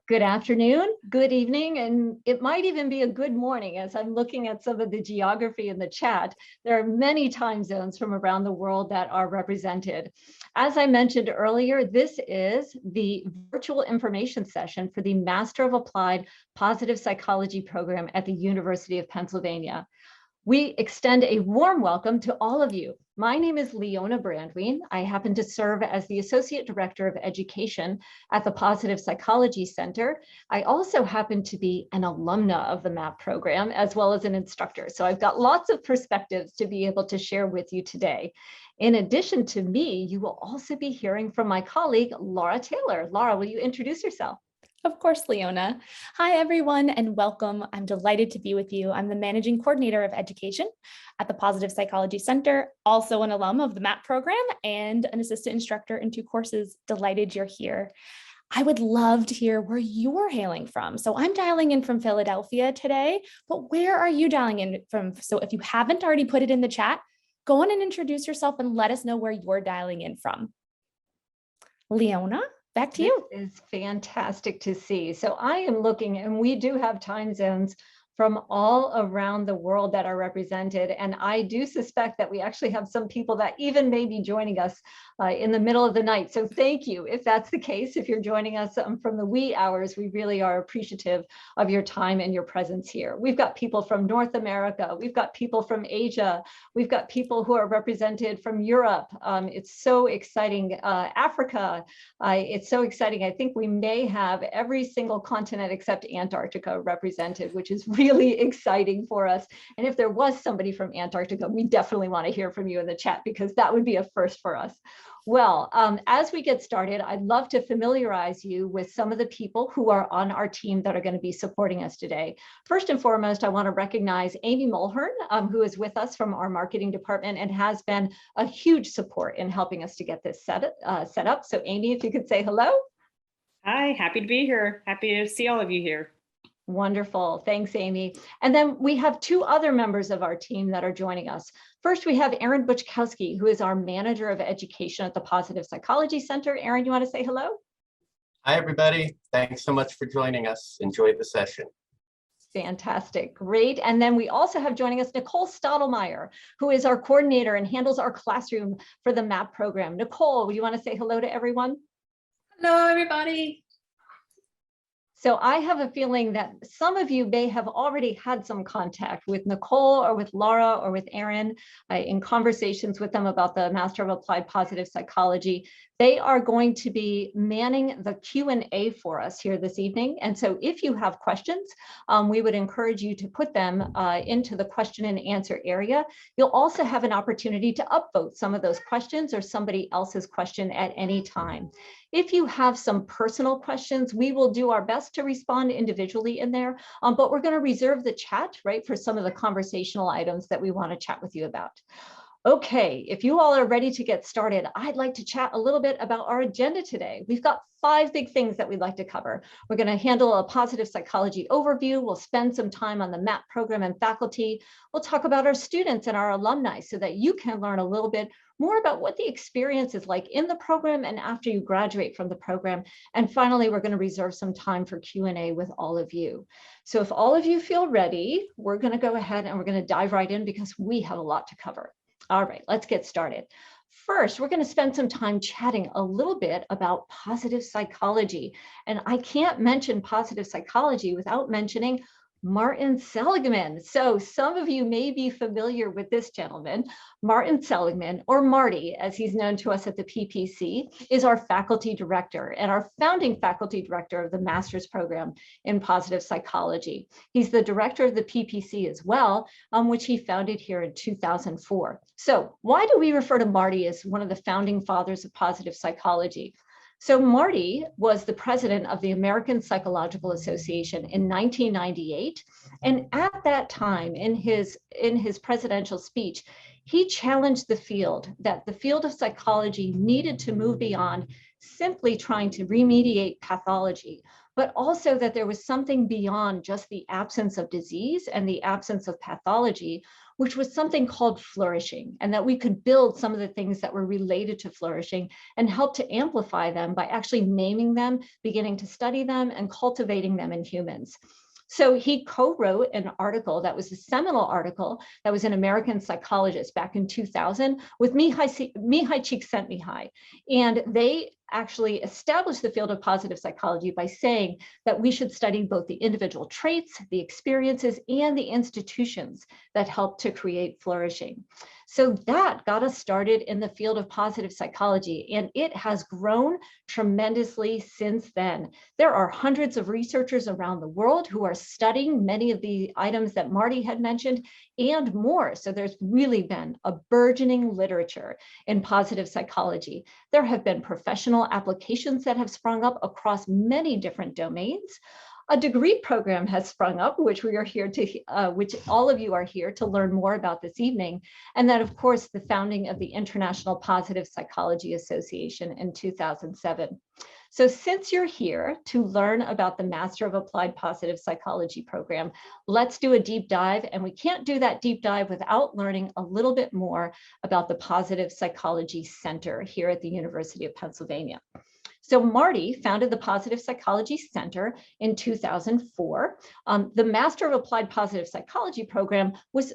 Good afternoon, good evening, and it might even be a good morning as I'm looking at some of the geography in the chat. There are many time zones from around the world that are represented. As I mentioned earlier, this is the virtual information session for the Master of Applied Positive Psychology program at the University of Pennsylvania. We extend a warm welcome to all of you. My name is Leona Brandwene. I happen to serve as the Associate Director of Education at the Positive Psychology Center. I also happen to be an alumna of the MAPP program, as well as an instructor. So I've got lots of perspectives to be able to share with you today. In addition to me, you will also be hearing from my colleague, Laura Taylor. Laura, will you introduce yourself? Of course, Leona. Hi, everyone, and welcome. I'm delighted to be with you. I'm the Managing Coordinator of Education at the Positive Psychology Center, also an alum of the MAPP program and an assistant instructor in 2 courses. Delighted you're here. I would love to hear where you're hailing from. So I'm dialing in from Philadelphia today, but where are you dialing in from? So if you haven't already put it in the chat, go on and introduce yourself and let us know where you're dialing in from. Leona? Back to you. This is fantastic to see. So I am looking, and we do have time zones from all around the world that are represented. And I do suspect that we actually have some people that even may be joining us in the middle of the night. So thank you if that's the case. If you're joining us from the wee hours, we really are appreciative of your time and your presence here. We've got people from North America. We've got people from Asia. We've got people who are represented from Europe. It's so exciting. Africa. It's so exciting. I think we may have every single continent except Antarctica represented, which is really exciting for us. And if there was somebody from Antarctica, we definitely want to hear from you in the chat because that would be a first for us. Well, as we get started, I'd love to familiarize you with some of the people who are on our team that are going to be supporting us today. First and foremost, I want to recognize Amy Mulhern, who is with us from our marketing department and has been a huge support in helping us to get this set up. So Amy, if you could say hello. Hi, happy to be here. Happy to see all of you here. Wonderful. Thanks, Amy. And then we have 2 other members of our team that are joining us. First, we have Erin Buchkowski, who is our Manager of Education at the Positive Psychology Center. Erin, you want to say hello? Hi, everybody. Thanks so much for joining us. Enjoy the session. Fantastic. Great. And then we also have joining us Nicole Stottlemyre, who is our coordinator and handles our classroom for the MAPP program. Nicole, would you want to say hello to everyone? Hello, everybody. So I have a feeling that some of you may have already had some contact with Nicole or with Laura or with Erin in conversations with them about the Master of Applied Positive Psychology. They are going to be manning the Q&A for us here this evening. And so if you have questions, we would encourage you to put them into the question and answer area. You'll also have an opportunity to upvote some of those questions or somebody else's question at any time. If you have some personal questions, we will do our best to respond individually in there, but we're going to reserve the chat, right, for some of the conversational items that we want to chat with you about. Okay, if you all are ready to get started, I'd like to chat a little bit about our agenda today. We've got 5 big things that we'd like to cover. We're going to handle a positive psychology overview. We'll spend some time on the MAPP program and faculty. We'll talk about our students and our alumni so that you can learn a little bit more about what the experience is like in the program and after you graduate from the program. And finally, we're going to reserve some time for Q&A with all of you. So if all of you feel ready, we're going to go ahead and we're going to dive right in because we have a lot to cover. All right, let's get started. First, we're going to spend some time chatting a little bit about positive psychology. And I can't mention positive psychology without mentioning Martin Seligman. So some of you may be familiar with this gentleman. Martin Seligman, or Marty, as he's known to us at the PPC, is our faculty director and our founding faculty director of the master's program in positive psychology. He's the director of the PPC as well, which he founded here in 2004. So why do we refer to Marty as one of the founding fathers of positive psychology? So Marty was the president of the American Psychological Association in 1998. And at that time, in his presidential speech, he challenged the field that the field of psychology needed to move beyond simply trying to remediate pathology, but also that there was something beyond just the absence of disease and the absence of pathology, which was something called flourishing, and that we could build some of the things that were related to flourishing and help to amplify them by actually naming them, beginning to study them, and cultivating them in humans. So he co-wrote an article that was a seminal article that was in American Psychologist back in 2000 with Mihai Csikszentmihalyi. And they actually established the field of positive psychology by saying that we should study both the individual traits, the experiences, and the institutions that help to create flourishing. So that got us started in the field of positive psychology, and it has grown tremendously since then. There are hundreds of researchers around the world who are studying many of the items that Marty had mentioned and more. So there's really been a burgeoning literature in positive psychology. There have been professional applications that have sprung up across many different domains. A degree program has sprung up, which we are here to, which all of you are here to learn more about this evening. And then, of course, the founding of the International Positive Psychology Association in 2007. So since you're here to learn about the Master of Applied Positive Psychology program, let's do a deep dive. And we can't do that deep dive without learning a little bit more about the Positive Psychology Center here at the University of Pennsylvania. So Marty founded the Positive Psychology Center in 2004. The Master of Applied Positive Psychology program was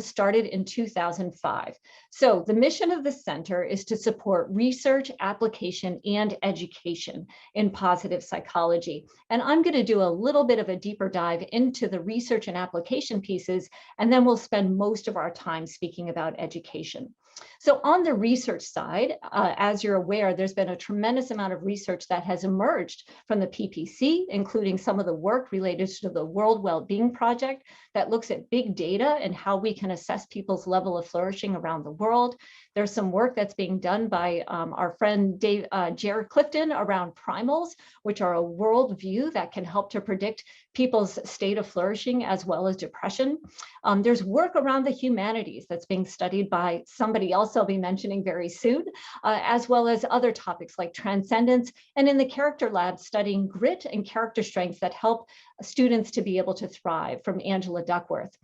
started in 2005. So the mission of the center is to support research, application, and education in positive psychology. And I'm going to do a little bit of a deeper dive into the research and application pieces, and then we'll spend most of our time speaking about education. So on the research side, as you're aware, there's been a tremendous amount of research that has emerged from the PPC, including some of the work related to the World Wellbeing Project that looks at big data and how we can assess people's level of flourishing around the world. There's some work that's being done by our friend Jared Clifton around primals, which are a worldview that can help to predict people's state of flourishing as well as depression. There's work around the humanities that's being studied by somebody else I'll be mentioning very soon, as well as other topics like transcendence, and in the character lab studying grit and character strengths that help students to be able to thrive, from Angela Duckworth.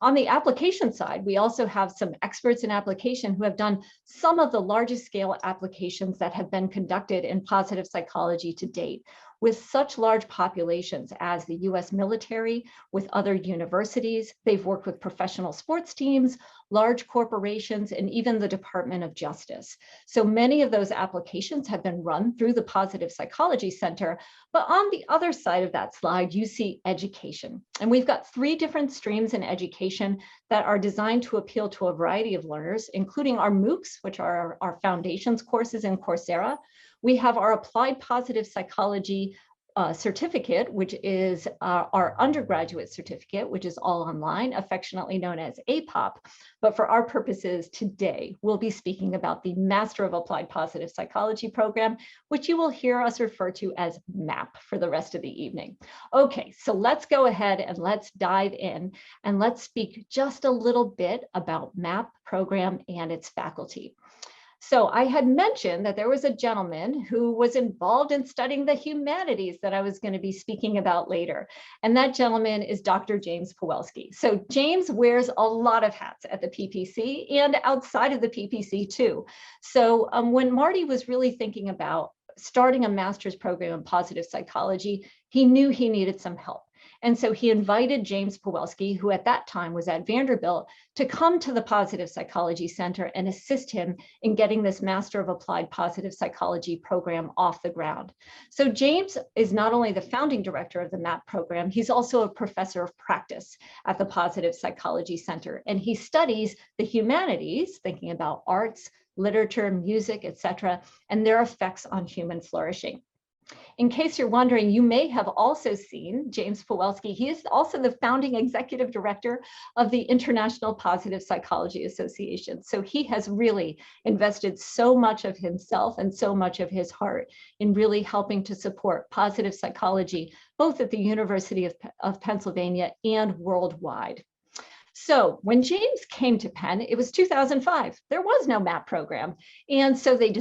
On the application side, we also have some experts in application who have done some of the largest scale applications that have been conducted in positive psychology to date, with such large populations as the US military, with other universities. They've worked with professional sports teams, large corporations, and even the Department of Justice. So many of those applications have been run through the Positive Psychology Center. But on the other side of that slide, you see education. And we've got 3 different streams in education that are designed to appeal to a variety of learners, including our MOOCs, which are our foundations courses in Coursera. We have our Applied Positive Psychology certificate, which is our undergraduate certificate, which is all online, affectionately known as APOP. But for our purposes today, we'll be speaking about the Master of Applied Positive Psychology program, which you will hear us refer to as MAPP for the rest of the evening. Okay, so let's go ahead and let's dive in, and let's speak just a little bit about MAPP program and its faculty. So I had mentioned that there was a gentleman who was involved in studying the humanities that I was going to be speaking about later. And that gentleman is Dr. James Pawelski. So James wears a lot of hats at the PPC and outside of the PPC too. So when Marty was really thinking about starting a master's program in positive psychology, he knew he needed some help. And so he invited James Pawelski, who at that time was at Vanderbilt, to come to the Positive Psychology Center and assist him in getting this Master of Applied Positive Psychology program off the ground. So James is not only the founding director of the MAPP program, he's also a professor of practice at the Positive Psychology Center. And he studies the humanities, thinking about arts, literature, music, etc., and their effects on human flourishing. In case you're wondering, you may have also seen James Pawelski. He is also the founding executive director of the International Positive Psychology Association. So he has really invested so much of himself and so much of his heart in really helping to support positive psychology, both at the University of Pennsylvania and worldwide. So when James came to Penn, it was 2005. There was no MAPP program. And so they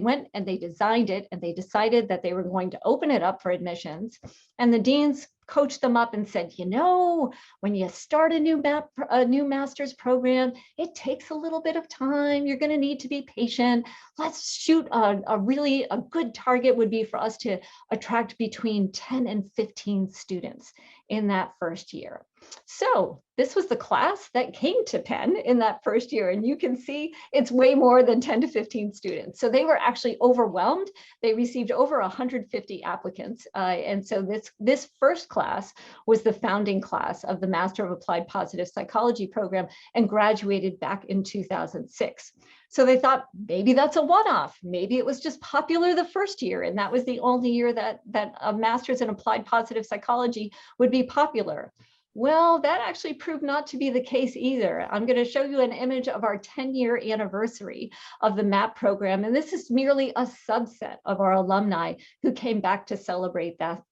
went and they designed it, and they decided that they were going to open it up for admissions. And the deans coached them up and said, when you start a new master's program, it takes a little bit of time. You're going to need to be patient. Let's shoot a good target would be for us to attract between 10 and 15 students in that first year. So this was the class that came to Penn in that first year. And you can see it's way more than 10 to 15 students. So they were actually overwhelmed. They received over 150 applicants. And so this first class was the founding class of the Master of Applied Positive Psychology program and graduated back in 2006. So they thought maybe that's a one-off. Maybe it was just popular the first year, and that was the only year that a master's in applied positive psychology would be popular. Well, that actually proved not to be the case either. I'm going to show you an image of our 10-year anniversary of the MAPP program, and this is merely a subset of our alumni who came back to celebrate that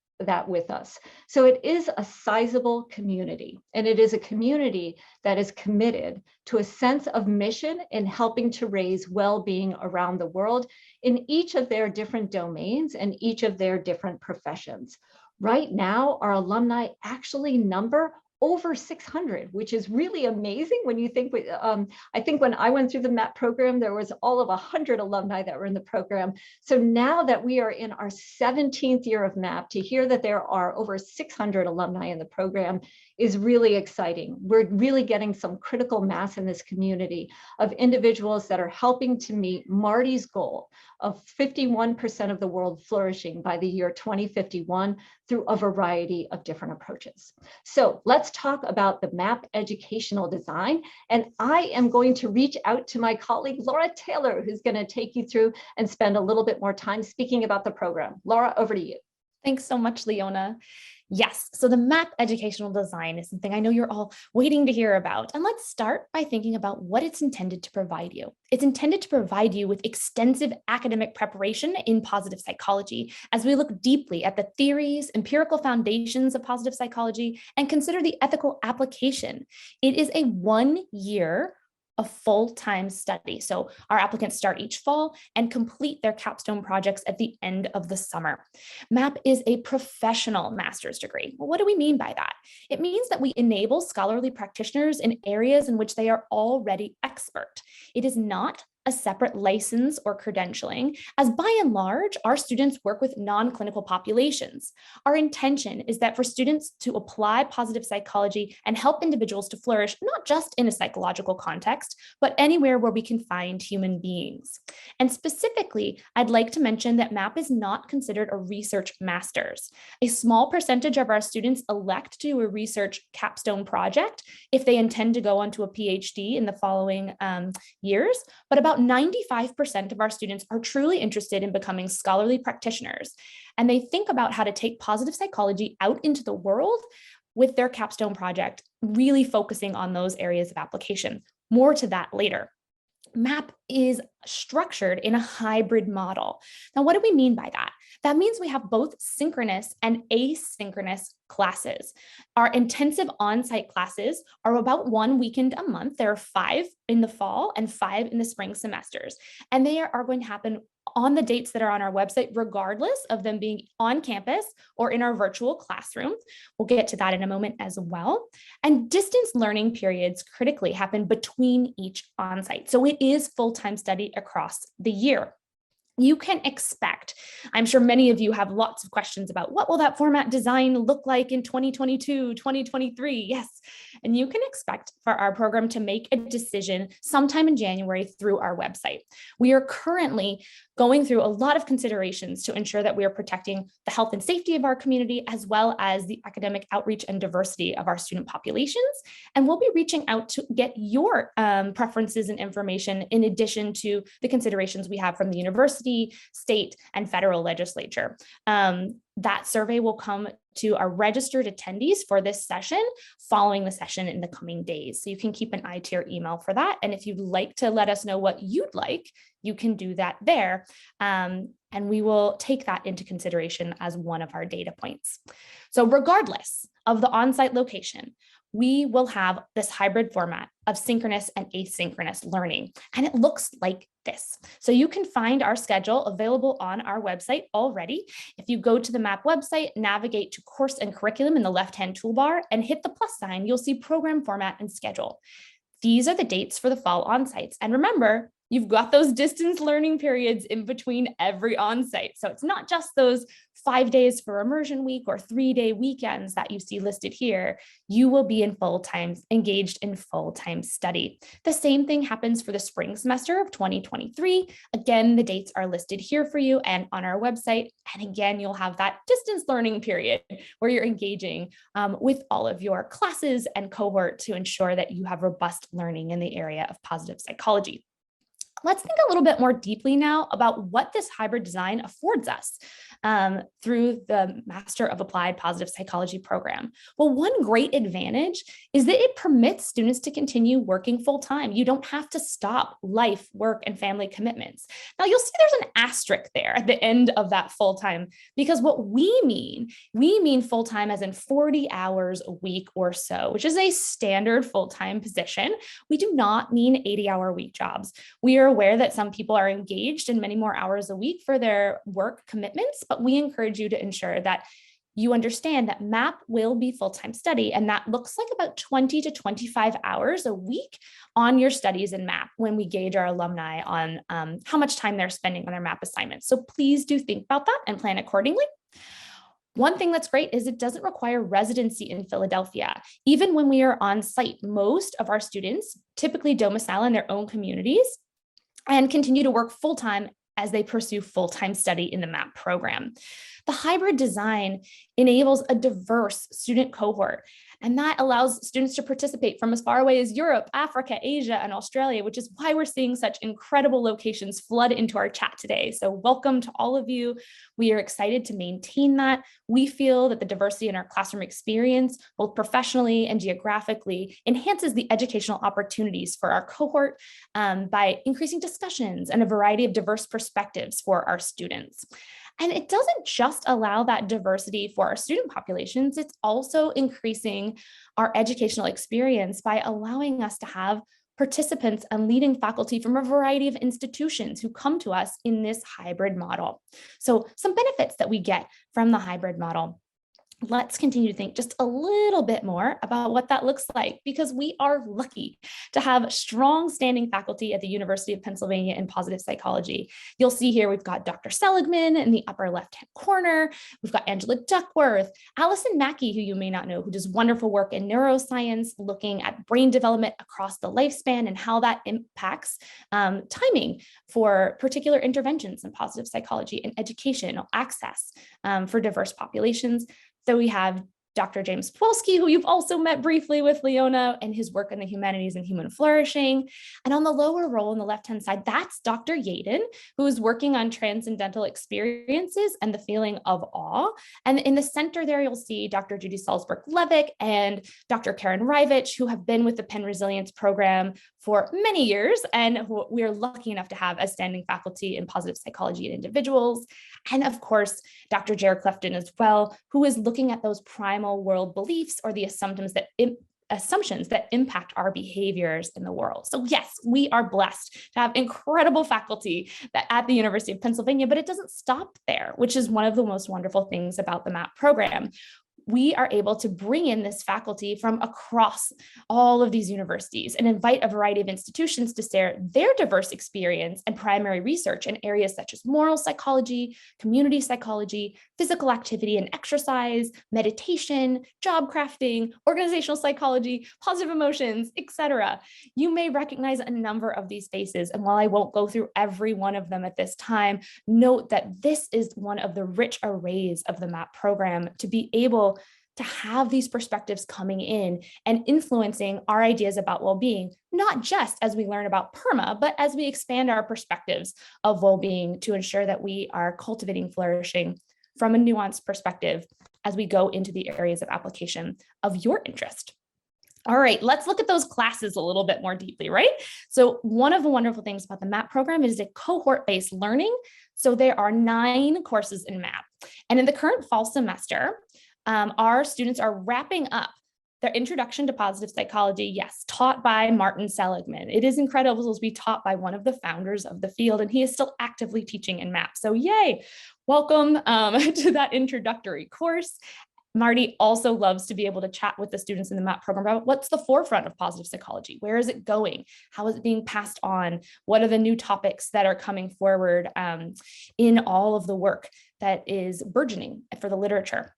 with us. So it is a sizable community, and it is a community that is committed to a sense of mission in helping to raise well-being around the world in each of their different domains and each of their different professions. Right now, our alumni actually number over 600, which is really amazing when you think, I think when I went through the MAPP program, there was all of 100 alumni that were in the program. So now that we are in our 17th year of MAPP, to hear that there are over 600 alumni in the program is really exciting. We're really getting some critical mass in this community of individuals that are helping to meet Marty's goal of 51% of the world flourishing by the year 2051 through a variety of different approaches. So let's talk about the MAPP educational design. And I am going to reach out to my colleague, Laura Taylor, who's going to take you through and spend a little bit more time speaking about the program. Laura, over to you. Thanks so much, Leona. Yes, so the MAPP educational design is something I know you're all waiting to hear about. And let's start by thinking about what it's intended to provide you. It's intended to provide you with extensive academic preparation in positive psychology as we look deeply at the theories, empirical foundations of positive psychology, and consider the ethical application. It is a 1 year a full-time study. So our applicants start each fall and complete their capstone projects at the end of the summer. MAPP is a professional master's degree. Well, what do we mean by that? It means that we enable scholarly practitioners in areas in which they are already expert. It is not a separate license or credentialing, as by and large, our students work with non-clinical populations. Our intention is that for students to apply positive psychology and help individuals to flourish, not just in a psychological context, but anywhere where we can find human beings. And specifically, I'd like to mention that MAPP is not considered a research master's. A small percentage of our students elect to do a research capstone project if they intend to go on to a PhD in the following years, but about 95% of our students are truly interested in becoming scholarly practitioners, and they think about how to take positive psychology out into the world with their capstone project, really focusing on those areas of application. More to that later. MAPP is structured in a hybrid model. Now, what do we mean by that? That means we have both synchronous and asynchronous classes. Our intensive on-site classes are about 1 weekend a month. There are 5 in the fall and 5 in the spring semesters. And they are going to happen on the dates that are on our website, regardless of them being on campus or in our virtual classroom. We'll get to that in a moment as well. And distance learning periods critically happen between each on-site. So it is full-time study across the year. You can expect, I'm sure many of you have lots of questions about what will that format design look like in 2022, 2023? Yes, and you can expect for our program to make a decision sometime in January through our website. We are currently going through a lot of considerations to ensure that we are protecting the health and safety of our community, as well as the academic outreach and diversity of our student populations. And we'll be reaching out to get your preferences and information in addition to the considerations we have from the university, state, and federal legislature. That survey will come to our registered attendees for this session following the session in the coming days. So you can keep an eye to your email for that. And if you'd like to let us know what you'd like, you can do that there. And we will take that into consideration as one of our data points. So regardless of the on-site location, we will have this hybrid format of synchronous and asynchronous learning. And it looks like this. So you can find our schedule available on our website already. If you go to the MAPP website, navigate to course and curriculum in the left-hand toolbar and hit the plus sign, you'll see program format and schedule. These are the dates for the fall onsites. And remember, you've got those distance learning periods in between every onsite. So it's not just those 5 days for immersion week or 3-day weekends that you see listed here. You will be in engaged in full-time study. The same thing happens for the spring semester of 2023. Again, the dates are listed here for you and on our website. And again, you'll have that distance learning period where you're engaging with all of your classes and cohort to ensure that you have robust learning in the area of positive psychology. Let's think a little bit more deeply now about what this hybrid design affords us through the Master of Applied Positive Psychology program. Well, one great advantage is that it permits students to continue working full-time. You don't have to stop life, work, and family commitments. Now, you'll see there's an asterisk there at the end of that full-time, because what we mean full-time as in 40 hours a week or so, which is a standard full-time position. We do not mean 80-hour week jobs. We are aware that some people are engaged in many more hours a week for their work commitments, but we encourage you to ensure that you understand that MAPP will be full-time study, and that looks like about 20 to 25 hours a week on your studies in MAPP when we gauge our alumni on how much time they're spending on their MAPP assignments. So please do think about that and plan accordingly. One thing that's great is it doesn't require residency in Philadelphia. Even when we are on site, most of our students typically domicile in their own communities and continue to work full-time as they pursue full-time study in the MAPP program. The hybrid design enables a diverse student cohort, and that allows students to participate from as far away as Europe, Africa, Asia, and Australia, which is why we're seeing such incredible locations flood into our chat today. So welcome to all of you. We are excited to maintain that. We feel that the diversity in our classroom experience, both professionally and geographically, enhances the educational opportunities for our cohort by increasing discussions and a variety of diverse perspectives for our students. And it doesn't just allow that diversity for our student populations, it's also increasing our educational experience by allowing us to have participants and leading faculty from a variety of institutions who come to us in this hybrid model. So some benefits that we get from the hybrid model. Let's continue to think just a little bit more about what that looks like, because we are lucky to have strong standing faculty at the University of Pennsylvania in positive psychology. You'll see here we've got Dr. Seligman in the upper left-hand corner. We've got Angela Duckworth, Allison Mackey, who you may not know, who does wonderful work in neuroscience, looking at brain development across the lifespan and how that impacts timing for particular interventions in positive psychology and educational access for diverse populations. So we have Dr. James Pawelski, who you've also met briefly with Leona, and his work in the humanities and human flourishing. And on the lower row on the left-hand side, that's Dr. Yaden, who is working on transcendental experiences and the feeling of awe. And in the center there, you'll see Dr. Judy Salzberg-Levick and Dr. Karen Rivich, who have been with the Penn Resilience Program for many years, and who we are lucky enough to have as standing faculty in positive psychology in individuals. And of course, Dr. Jared Clefton as well, who is looking at those primal world beliefs or the assumptions that impact our behaviors in the world. So yes, we are blessed to have incredible faculty at the University of Pennsylvania, but it doesn't stop there, which is one of the most wonderful things about the MAPP program. We are able to bring in this faculty from across all of these universities and invite a variety of institutions to share their diverse experience and primary research in areas such as moral psychology, community psychology, physical activity and exercise, meditation, job crafting, organizational psychology, positive emotions, etc. You may recognize a number of these faces, and while I won't go through every one of them at this time, note that this is one of the rich arrays of the MAPP program to be able to have these perspectives coming in and influencing our ideas about well-being, not just as we learn about PERMA, but as we expand our perspectives of well-being to ensure that we are cultivating flourishing from a nuanced perspective as we go into the areas of application of your interest. All right, let's look at those classes a little bit more deeply, right? So one of the wonderful things about the MAPP program is a cohort-based learning. So there are 9 courses in MAPP. And in the current fall semester, our students are wrapping up Their introduction to positive psychology, yes, taught by Martin Seligman. It is incredible to be taught by one of the founders of the field, and he is still actively teaching in MAPP. So yay, welcome to that introductory course. Marty also loves to be able to chat with the students in the MAPP program about what's the forefront of positive psychology, where is it going, how is it being passed on, what are the new topics that are coming forward in all of the work that is burgeoning for the literature.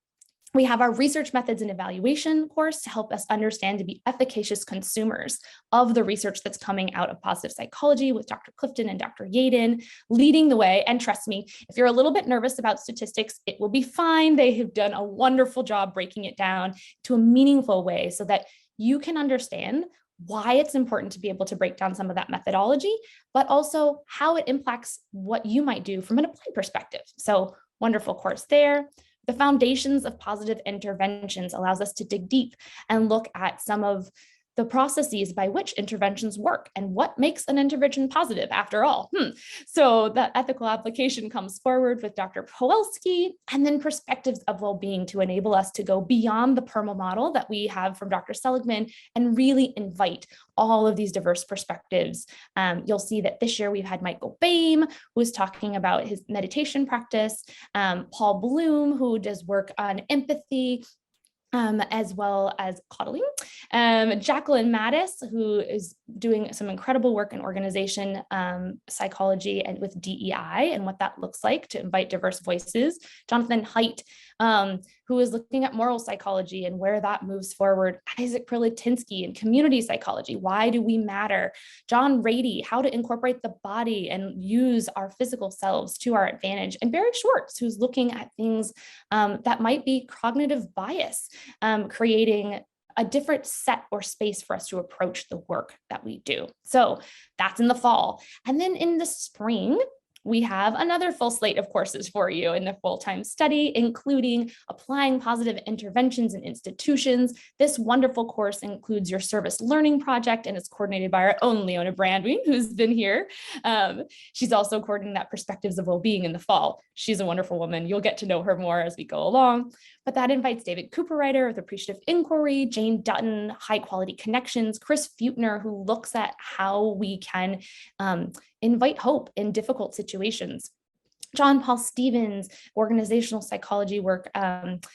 We have our research methods and evaluation course to help us understand to be efficacious consumers of the research that's coming out of positive psychology with Dr. Clifton and Dr. Yaden leading the way. And trust me, if you're a little bit nervous about statistics, it will be fine. They have done a wonderful job breaking it down to a meaningful way so that you can understand why it's important to be able to break down some of that methodology, but also how it impacts what you might do from an applied perspective. So wonderful course there. The foundations of positive interventions allows us to dig deep and look at some of the processes by which interventions work and what makes an intervention positive after all. So that ethical application comes forward with Dr. Powelski, and then perspectives of well-being to enable us to go beyond the PERMA model that we have from Dr. Seligman and really invite all of these diverse perspectives. You'll see that this year we've had Michael Boehm, who is talking about his meditation practice, Paul Bloom, who does work on empathy, as well as coddling. Jacqueline Mattis, who is doing some incredible work in organization psychology and with DEI and what that looks like to invite diverse voices. Jonathan Haidt, who is looking at moral psychology and where that moves forward. Isaac Prelitinsky and community psychology. Why do we matter? John Rady, how to incorporate the body and use our physical selves to our advantage. And Barry Schwartz, who's looking at things that might be cognitive bias, creating a different set or space for us to approach the work that we do. So that's in the fall. And then in the spring, we have another full slate of courses for you in the full-time study, including applying positive interventions in institutions. This wonderful course includes your service learning project, and it's coordinated by our own Leona Brandwene, who's been here. She's also coordinating that perspectives of well-being in the fall. She's a wonderful woman. You'll get to know her more as we go along. But that invites David Cooperrider with Appreciative Inquiry, Jane Dutton, High Quality Connections, Chris Feutner, who looks at how we can invite hope in difficult situations. John Paul Stevens, organizational psychology work, and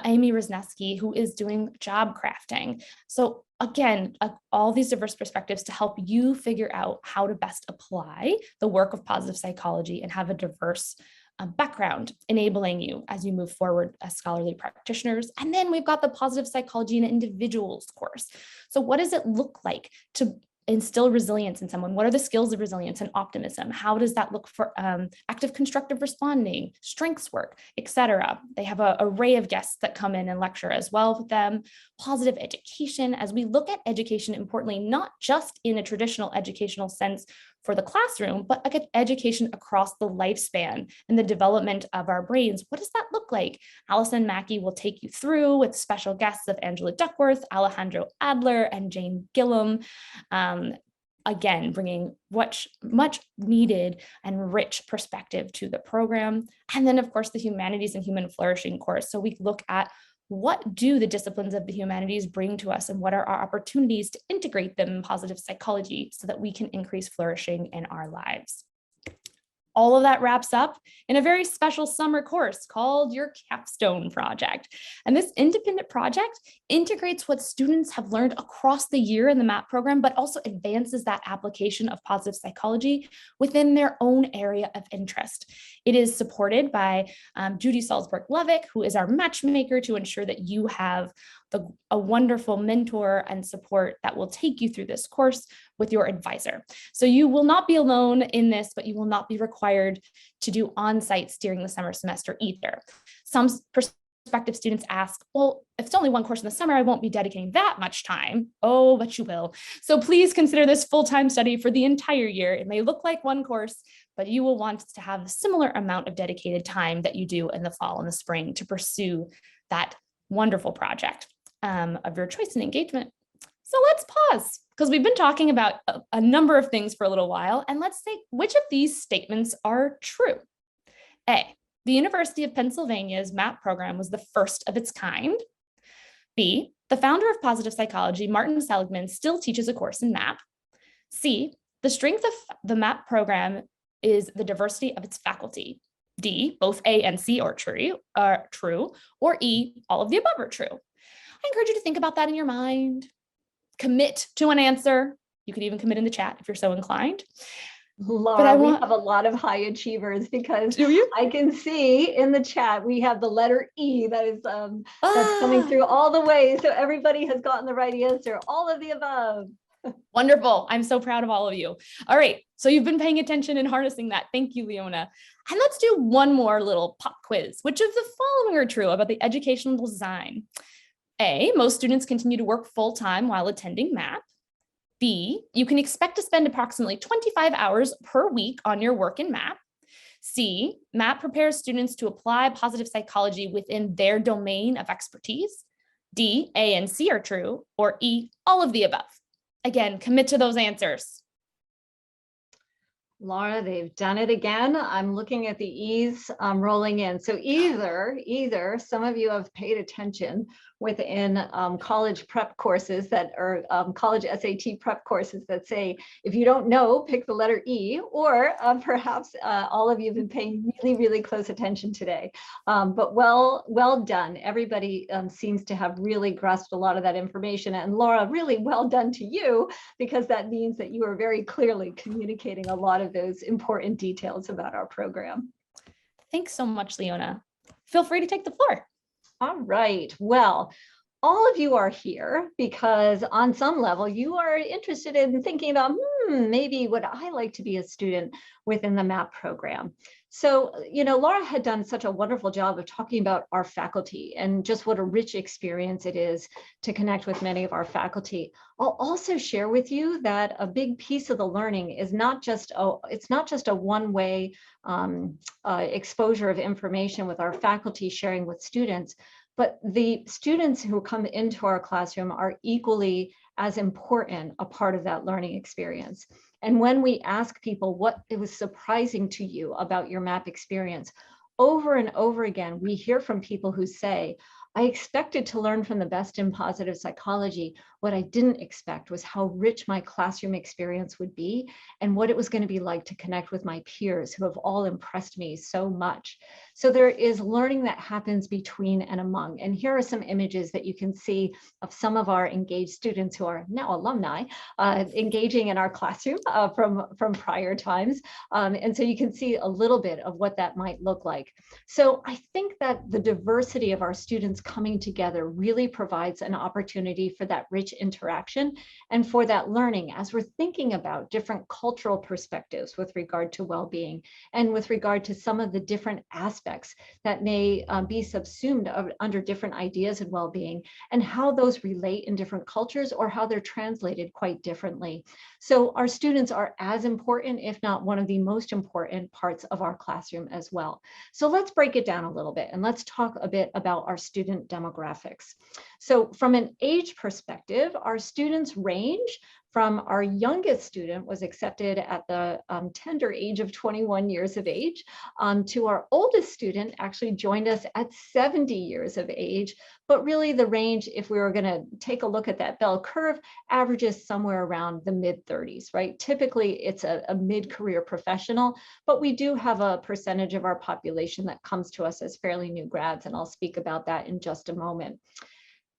Amy Rosneski, who is doing job crafting. So again, all these diverse perspectives to help you figure out how to best apply the work of positive psychology and have a diverse background enabling you as you move forward as scholarly practitioners. And then we've got the positive psychology in individuals course. So what does it look like to instill resilience in someone? What are the skills of resilience and optimism? How does that look for active constructive responding, strengths work, etc.? They have an array of guests that come in and lecture as well with them. Positive education, as we look at education, importantly, not just in a traditional educational sense for the classroom, but education across the lifespan and the development of our brains. What does that look like? Allison Mackey will take you through with special guests of Angela Duckworth, Alejandro Adler, and Jane Gillum. Again, bringing much needed and rich perspective to the program. And then, of course, the humanities and human flourishing course. So we look at what do the disciplines of the humanities bring to us and what are our opportunities to integrate them in positive psychology so that we can increase flourishing in our lives. All of that wraps up in a very special summer course called your capstone project. And this independent project integrates what students have learned across the year in the MAPP program, but also advances that application of positive psychology within their own area of interest. It is supported by Judy Salzberg-Levick, who is our matchmaker to ensure that you have a wonderful mentor and support that will take you through this course with your advisor. So you will not be alone in this, but you will not be required to do on-sites during the summer semester either. Some prospective students ask, well, if it's only one course in the summer, I won't be dedicating that much time. Oh, but you will. So please consider this full-time study for the entire year. It may look like one course, but you will want to have a similar amount of dedicated time that you do in the fall and the spring to pursue that wonderful project of your choice and engagement. So let's pause because we've been talking about a number of things for a little while, and let's think which of these statements are true. A, the University of Pennsylvania's MAPP program was the first of its kind. B, The founder of positive psychology, Martin Seligman, still teaches a course in MAPP. C, the strength of the MAPP program is the diversity of its faculty. D, both A and C are true, or E, all of the above are true. I encourage you to think about that in your mind. Commit to an answer. You could even commit in the chat if you're so inclined. Laura, we have a lot of high achievers because I can see in the chat we have the letter E that is that's coming through all the way. So everybody has gotten the right answer. All of the above. Wonderful. I'm so proud of all of you. All right. So you've been paying attention and harnessing that. Thank you, Leona. And let's do one more little pop quiz. Which of the following are true about the educational design? A, most students continue to work full-time while attending MAPP. B, you can expect to spend approximately 25 hours per week on your work in MAPP. C, MAPP prepares students to apply positive psychology within their domain of expertise. D, A and C are true, or E, all of the above. Again, commit to those answers. Laura, they've done it again. I'm looking at the E's rolling in. So either some of you have paid attention within college prep courses that are college SAT prep courses that say, if you don't know, pick the letter E, or perhaps all of you have been paying really, really close attention today. But well done. Everybody seems to have really grasped a lot of that information. And Laura, really well done to you, because that means that you are very clearly communicating a lot of those important details about our program. Thanks so much, Leona. Feel free to take the floor. All right. Well, all of you are here because on some level you are interested in thinking about, maybe would I like to be a student within the MAPP program? So, Laura had done such a wonderful job of talking about our faculty and just what a rich experience it is to connect with many of our faculty. I'll also share with you that a big piece of the learning is not just a one-way exposure of information with our faculty sharing with students, but the students who come into our classroom are equally as important a part of that learning experience. And when we ask people what it was surprising to you about your MAPP experience, over and over again, we hear from people who say, I expected to learn from the best in positive psychology. What I didn't expect was how rich my classroom experience would be and what it was going to be like to connect with my peers who have all impressed me so much. So there is learning that happens between and among. And here are some images that you can see of some of our engaged students who are now alumni engaging in our classroom from prior times. And so you can see a little bit of what that might look like. So I think that the diversity of our students coming together really provides an opportunity for that rich interaction and for that learning as we're thinking about different cultural perspectives with regard to well-being and with regard to some of the different aspects that may be subsumed under different ideas of well-being and how those relate in different cultures or how they're translated quite differently. So our students are as important, if not one of the most important parts of our classroom as well. So let's break it down a little bit and let's talk a bit about our student demographics. So from an age perspective, our students range from our youngest student was accepted at the tender age of 21 years of age to our oldest student actually joined us at 70 years of age. But really the range, if we were going to take a look at that bell curve, averages somewhere around the mid-30s, right? Typically it's a mid-career professional, but we do have a percentage of our population that comes to us as fairly new grads, and I'll speak about that in just a moment.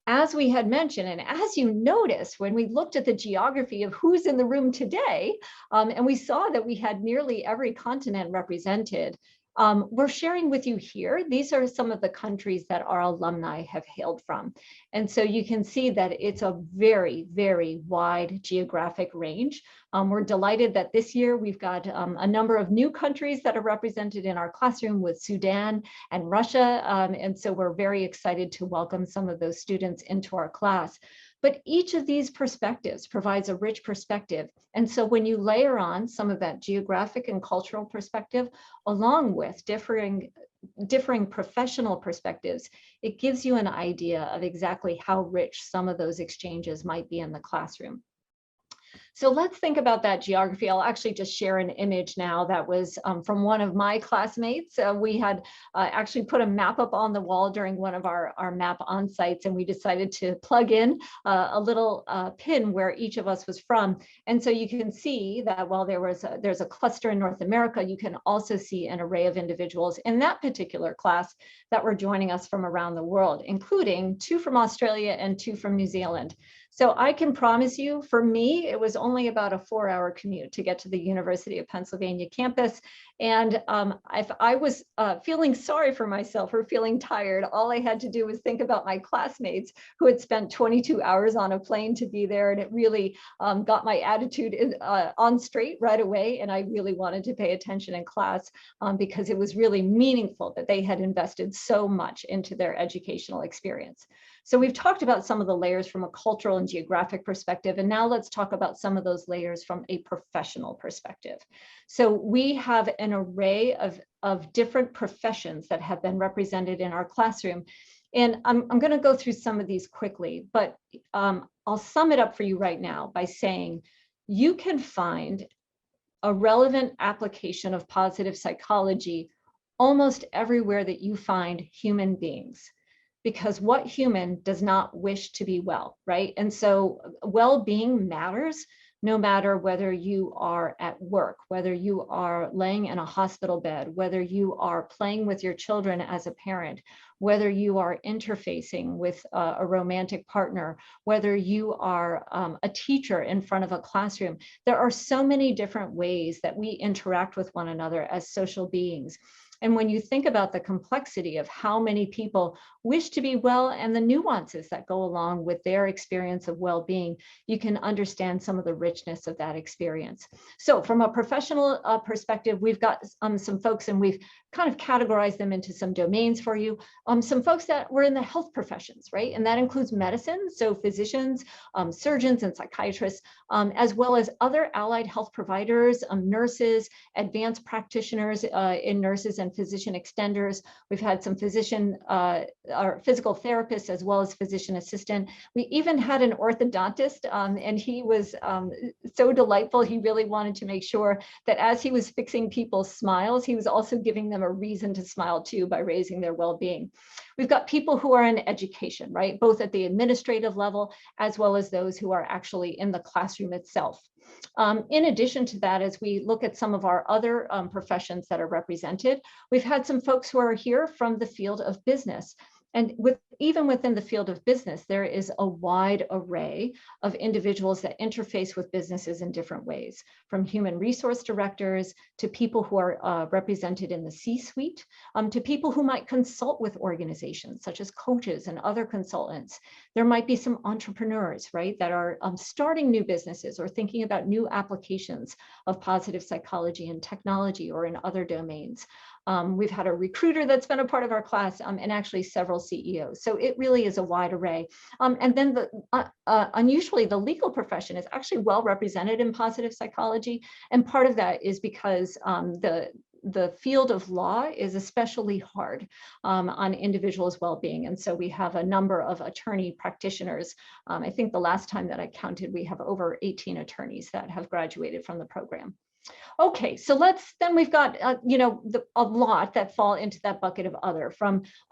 As we had mentioned, and as you noticed, when we looked at the geography of who's in the room today, and we saw that we had nearly every continent represented, we're sharing with you here. These are some of the countries that our alumni have hailed from. And so you can see that it's a very, very wide geographic range. We're delighted that this year we've got a number of new countries that are represented in our classroom with Sudan and Russia. And so we're very excited to welcome some of those students into our class. But each of these perspectives provides a rich perspective. And so when you layer on some of that geographic and cultural perspective, along with differing professional perspectives, it gives you an idea of exactly how rich some of those exchanges might be in the classroom. So let's think about that geography. I'll actually just share an image now that was from one of my classmates. We had actually put a map up on the wall during one of our MAPP on-sites, and we decided to plug in a little pin where each of us was from. And so you can see that while there's a cluster in North America, you can also see an array of individuals in that particular class that were joining us from around the world, including 2 from Australia and 2 from New Zealand. So I can promise you, for me, it was only about a 4-hour commute to get to the University of Pennsylvania campus. And if I was feeling sorry for myself or feeling tired, all I had to do was think about my classmates who had spent 22 hours on a plane to be there. And it really got my attitude on straight right away. And I really wanted to pay attention in class because it was really meaningful that they had invested so much into their educational experience. So we've talked about some of the layers from a cultural and geographic perspective, and now let's talk about some of those layers from a professional perspective. So we have an array of different professions that have been represented in our classroom. And I'm going to go through some of these quickly, but I'll sum it up for you right now by saying you can find a relevant application of positive psychology almost everywhere that you find human beings. Because what human does not wish to be well, right? And so well-being matters no matter whether you are at work, whether you are laying in a hospital bed, whether you are playing with your children as a parent, whether you are interfacing with a romantic partner, whether you are a teacher in front of a classroom. There are so many different ways that we interact with one another as social beings. And when you think about the complexity of how many people wish to be well and the nuances that go along with their experience of well-being, you can understand some of the richness of that experience. So from a professional perspective, we've got some folks, and we've kind of categorized them into some domains for you. Some folks that were in the health professions, right? And that includes medicine, so physicians, surgeons and psychiatrists, as well as other allied health providers, nurses, advanced practitioners in nurses and physician extenders. We've had some physician or physical therapists as well as physician assistant. We even had an orthodontist, and he was so delightful. He really wanted to make sure that as he was fixing people's smiles, he was also giving them a reason to smile too by raising their well-being. We've got people who are in education, right? Both at the administrative level, as well as those who are actually in the classroom itself. In addition to that, as we look at some of our other professions that are represented, we've had some folks who are here from the field of business. And even within the field of business, there is a wide array of individuals that interface with businesses in different ways, from human resource directors to people who are represented in the C-suite, to people who might consult with organizations such as coaches and other consultants. There might be some entrepreneurs, right, that are starting new businesses or thinking about new applications of positive psychology and technology or in other domains. We've had a recruiter that's been a part of our class, and actually several CEOs. So it really is a wide array. And then unusually, the legal profession is actually well represented in positive psychology. And part of that is because the field of law is especially hard on individuals' well-being. And so we have a number of attorney practitioners. I think the last time that I counted, we have over 18 attorneys that have graduated from the program. Okay, so then we've got, a lot that fall into that bucket of other.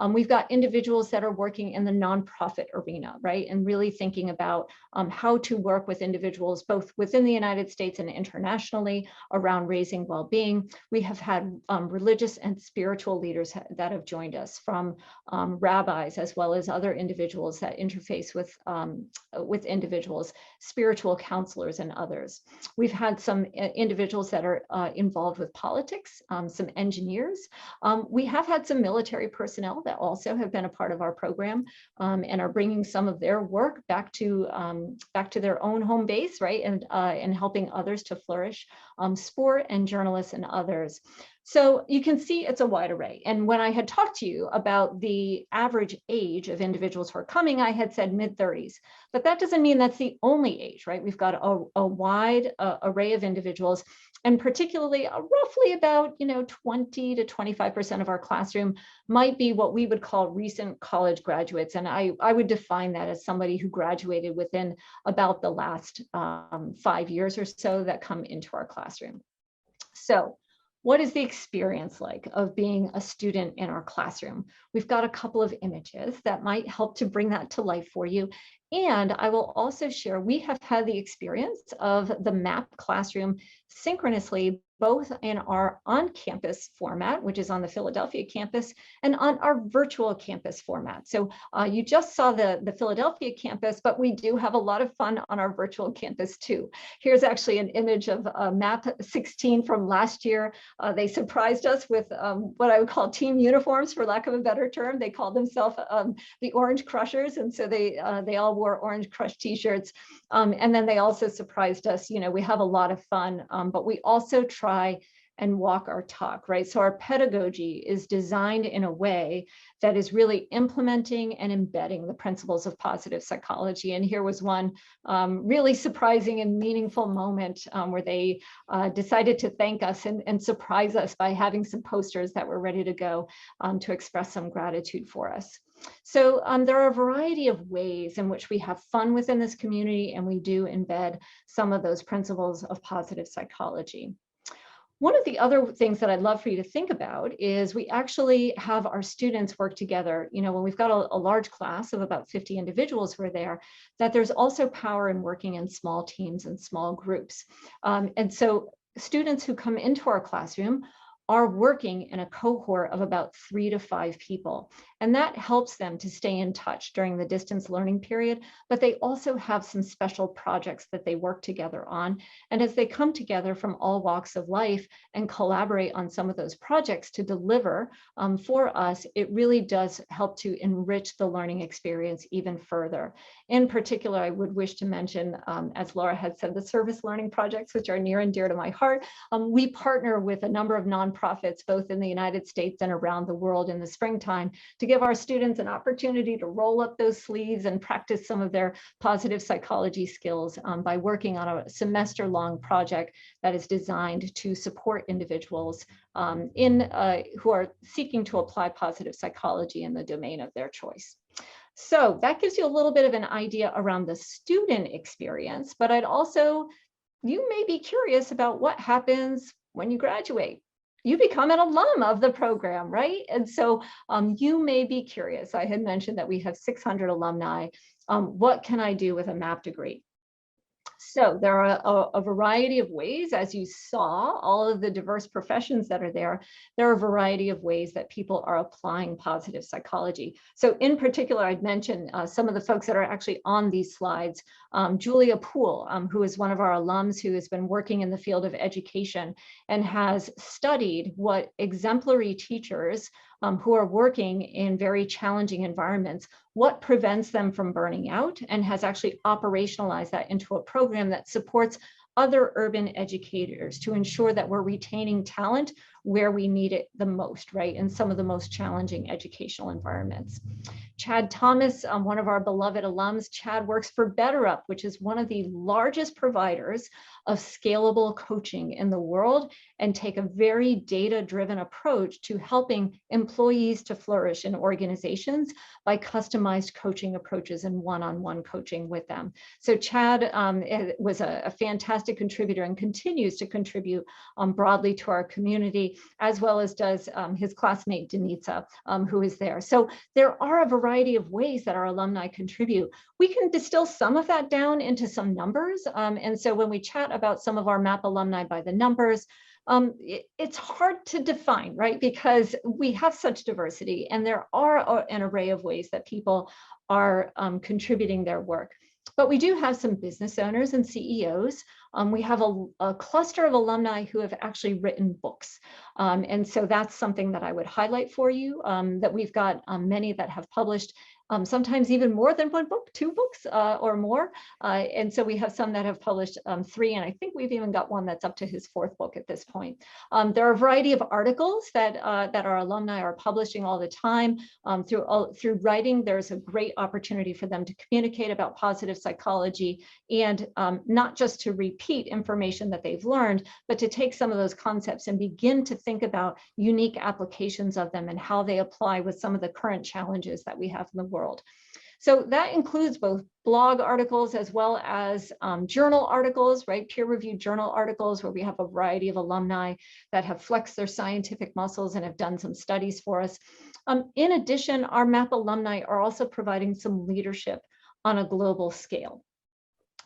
We've got individuals that are working in the nonprofit arena, right? And really thinking about how to work with individuals both within the United States and internationally around raising well-being. We have had religious and spiritual leaders that have joined us, from rabbis as well as other individuals that interface with individuals, spiritual counselors and others. We've had some individuals that are involved with politics, some engineers. We have had some military personnel that also have been a part of our program and are bringing some of their work back to their own home base, right? And helping others to flourish, sport and journalists and others. So you can see it's a wide array. And when I had talked to you about the average age of individuals who are coming, I had said mid-30s, but that doesn't mean that's the only age, right? We've got a wide array of individuals, and particularly roughly about 20 to 25% of our classroom might be what we would call recent college graduates. And I would define that as somebody who graduated within about the last 5 years or so that come into our classroom. So what is the experience like of being a student in our classroom? We've got a couple of images that might help to bring that to life for you. And I will also share, we have had the experience of the MAPP classroom synchronously, both in our on-campus format, which is on the Philadelphia campus, and on our virtual campus format. So you just saw the Philadelphia campus, but we do have a lot of fun on our virtual campus too. Here's actually an image of MAPP 16 from last year. They surprised us with what I would call team uniforms, for lack of a better term. They called themselves the Orange Crushers, and so they all wore Orange Crush t-shirts. And then they also surprised us. We have a lot of fun, but we also try and walk our talk, right? So our pedagogy is designed in a way that is really implementing and embedding the principles of positive psychology. And here was one really surprising and meaningful moment where they decided to thank us and surprise us by having some posters that were ready to go to express some gratitude for us. So there are a variety of ways in which we have fun within this community, and we do embed some of those principles of positive psychology. One of the other things that I'd love for you to think about is we actually have our students work together. When we've got a large class of about 50 individuals who are there, that there's also power in working in small teams and small groups. And so students who come into our classroom are working in a cohort of about 3 to 5 people. And that helps them to stay in touch during the distance learning period, but they also have some special projects that they work together on. And as they come together from all walks of life and collaborate on some of those projects to deliver for us, it really does help to enrich the learning experience even further. In particular, I would wish to mention, as Laura had said, the service learning projects, which are near and dear to my heart. We partner with a number of nonprofits, both in the United States and around the world in the springtime, to give our students an opportunity to roll up those sleeves and practice some of their positive psychology skills by working on a semester-long project that is designed to support individuals who are seeking to apply positive psychology in the domain of their choice. So that gives you a little bit of an idea around the student experience, but you may be curious about what happens when you graduate. You become an alum of the program, right? And so you may be curious. I had mentioned that we have 600 alumni. What can I do with a MAPP degree? So there are a variety of ways, as you saw, all of the diverse professions that are there are a variety of ways that people are applying positive psychology. So in particular, I'd mention some of the folks that are actually on these slides. Julia Poole, who is one of our alums who has been working in the field of education and has studied what exemplary teachers who are working in very challenging environments, what prevents them from burning out, and has actually operationalized that into a program that supports other urban educators to ensure that we're retaining talent where we need it the most, right? In some of the most challenging educational environments. Chad Thomas, one of our beloved alums, Chad works for BetterUp, which is one of the largest providers of scalable coaching in the world, and take a very data-driven approach to helping employees to flourish in organizations by customized coaching approaches and one-on-one coaching with them. So Chad was a fantastic contributor and continues to contribute broadly to our community, as well as does his classmate Denitsa, who is there. So there are a variety of ways that our alumni contribute. We can distill some of that down into some numbers. And so when we chat about some of our MAPP alumni by the numbers, it's hard to define, right? Because we have such diversity, and there are an array of ways that people are contributing their work. But we do have some business owners and CEOs. We have a cluster of alumni who have actually written books. And so that's something that I would highlight for you, that we've got many that have published sometimes even more than one book, 2 books or more. And so we have some that have published 3, and I think we've even got one that's up to his 4th book at this point. There are a variety of articles that our alumni are publishing all the time. Through writing, there's a great opportunity for them to communicate about positive psychology, and not just to repeat information that they've learned, but to take some of those concepts and begin to think about unique applications of them and how they apply with some of the current challenges that we have in the world. So that includes both blog articles as well as journal articles, right? Peer-reviewed journal articles where we have a variety of alumni that have flexed their scientific muscles and have done some studies for us. In addition, our MAPP alumni are also providing some leadership on a global scale.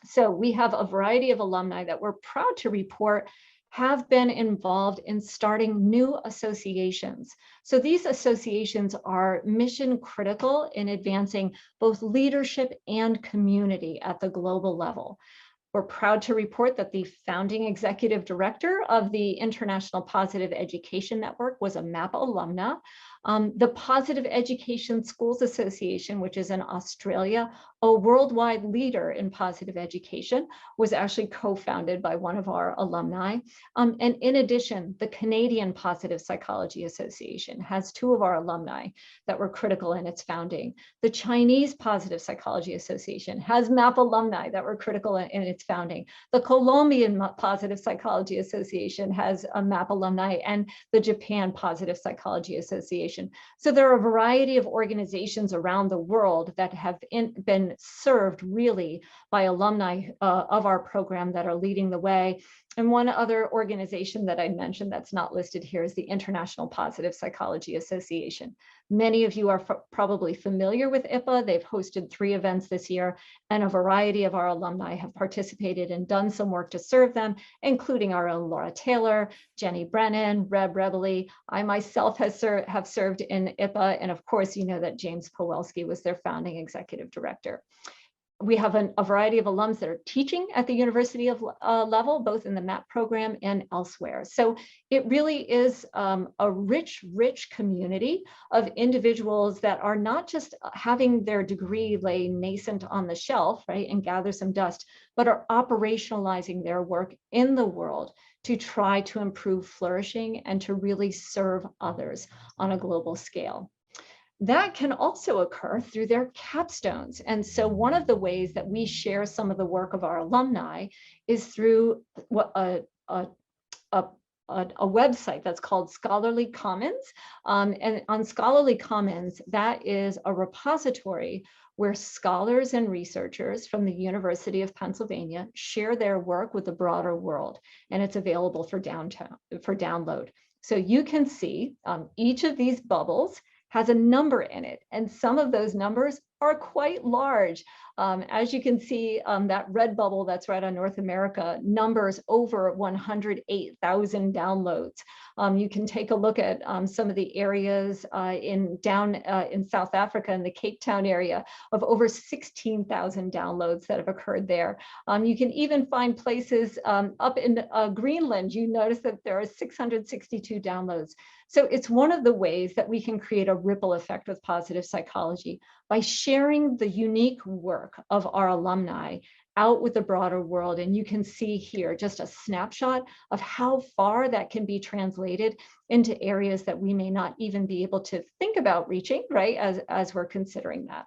So we have a variety of alumni that we're proud to report have been involved in starting new associations. So these associations are mission critical in advancing both leadership and community at the global level. We're proud to report that the founding executive director of the International Positive Education Network was a MAPP alumna. The Positive Education Schools Association, which is in Australia, a worldwide leader in positive education, was actually co-founded by one of our alumni. And in addition, the Canadian Positive Psychology Association has 2 of our alumni that were critical in its founding. The Chinese Positive Psychology Association has MAPP alumni that were critical in its founding. The Colombian Positive Psychology Association has a MAPP alumni, and the Japan Positive Psychology Association. So there are a variety of organizations around the world that have been served really by alumni of our program that are leading the way. And one other organization that I mentioned that's not listed here is the International Positive Psychology Association. Many of you are probably familiar with IPA. They've hosted 3 events this year, and a variety of our alumni have participated and done some work to serve them, including our own Laura Taylor, Jenny Brennan, Reb Rebely. I myself have served in IPA, and of course, you know that James Powelski was their founding executive director. We have a variety of alums that are teaching at the university of level, both in the MAPP program and elsewhere. So it really is a rich community of individuals that are not just having their degree lay nascent on the shelf, right, and gather some dust, but are operationalizing their work in the world to try to improve flourishing and to really serve others on a global scale. That can also occur through their capstones. And so one of the ways that we share some of the work of our alumni is through a website that's called Scholarly Commons. And on Scholarly Commons, that is a repository where scholars and researchers from the University of Pennsylvania share their work with the broader world, and it's available for download. So you can see each of these bubbles has a number in it, and some of those numbers are quite large. As you can see, that red bubble that's right on North America numbers over 108,000 downloads. You can take a look at some of the areas in South Africa, in the Cape Town area, of over 16,000 downloads that have occurred there. You can even find places up in Greenland. You notice that there are 662 downloads. So it's one of the ways that we can create a ripple effect with positive psychology by sharing the unique work of our alumni out with the broader world. And you can see here just a snapshot of how far that can be translated into areas that we may not even be able to think about reaching, right, as we're considering that.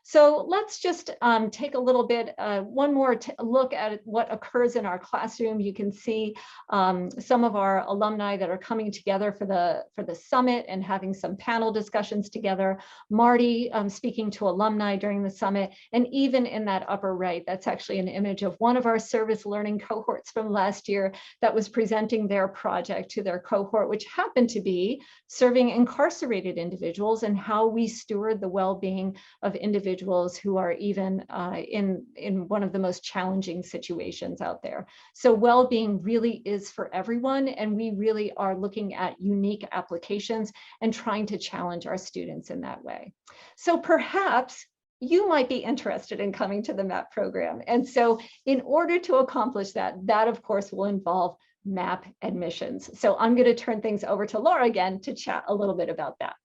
So let's just take a little bit, one more look at what occurs in our classroom. You can see some of our alumni that are coming together for the summit and having some panel discussions together. Marty speaking to alumni during the summit, and even in that upper right, that's actually an image of one of our service learning cohorts from last year that was presenting their project to their cohort, which happened to be serving incarcerated individuals and how we steward the well-being of individuals who are even in one of the most challenging situations out there. So well-being really is for everyone, and we really are looking at unique applications and trying to challenge our students in that way. So perhaps you might be interested in coming to the MAPP program. And so in order to accomplish that of course will involve MAPP admissions. So I'm going to turn things over to Laura again to chat a little bit about that.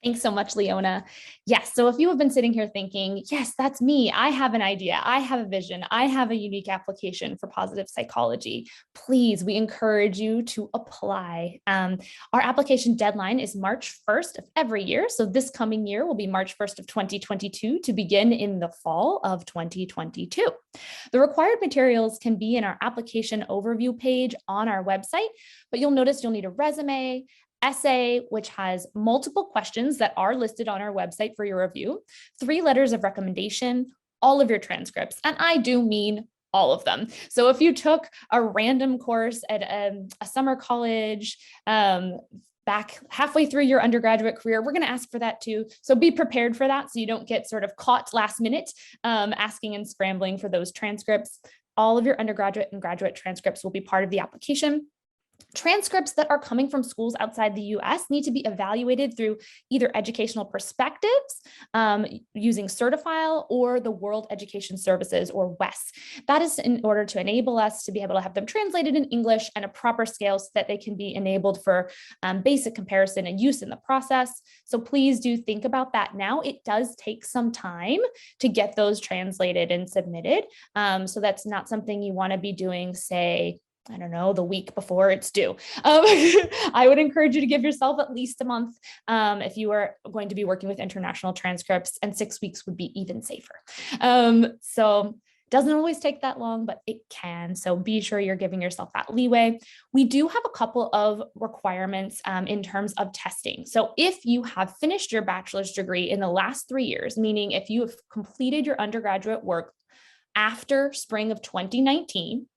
Thanks so much, Leona. Yes, so if you have been sitting here thinking, yes, that's me, I have an idea, I have a vision, I have a unique application for positive psychology, please, we encourage you to apply. Our application deadline is March 1st of every year. So this coming year will be March 1st of 2022 to begin in the fall of 2022. The required materials can be in our application overview page on our website, but you'll notice you'll need a resume, essay, which has multiple questions that are listed on our website for your review, 3 letters of recommendation, all of your transcripts, and I do mean all of them. So if you took a random course at a summer college, back halfway through your undergraduate career, we're going to ask for that too. So be prepared for that so you don't get sort of caught last minute asking and scrambling for those transcripts. All of your undergraduate and graduate transcripts will be part of the application. Transcripts that are coming from schools outside the US need to be evaluated through either educational perspectives using Certifile or the World Education Services or WES. That is in order to enable us to be able to have them translated in English and a proper scale so that they can be enabled for basic comparison and use in the process. So please do think about that now. It does take some time to get those translated and submitted. So that's not something you want to be doing, say, I don't know, the week before it's due. I would encourage you to give yourself at least a month if you are going to be working with international transcripts, and 6 weeks would be even safer. So it doesn't always take that long, but it can. So be sure you're giving yourself that leeway. We do have a couple of requirements in terms of testing. So if you have finished your bachelor's degree in the last 3 years, meaning if you have completed your undergraduate work after spring of 2019,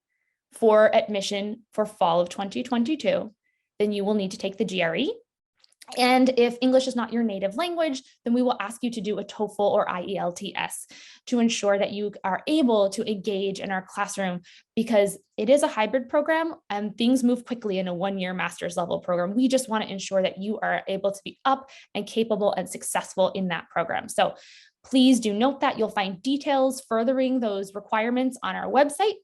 for admission for fall of 2022, then you will need to take the GRE. And if English is not your native language, then we will ask you to do a TOEFL or IELTS to ensure that you are able to engage in our classroom, because it is a hybrid program and things move quickly in a 1-year master's level program. We just want to ensure that you are able to be up and capable and successful in that program. So please do note that you'll find details furthering those requirements on our website.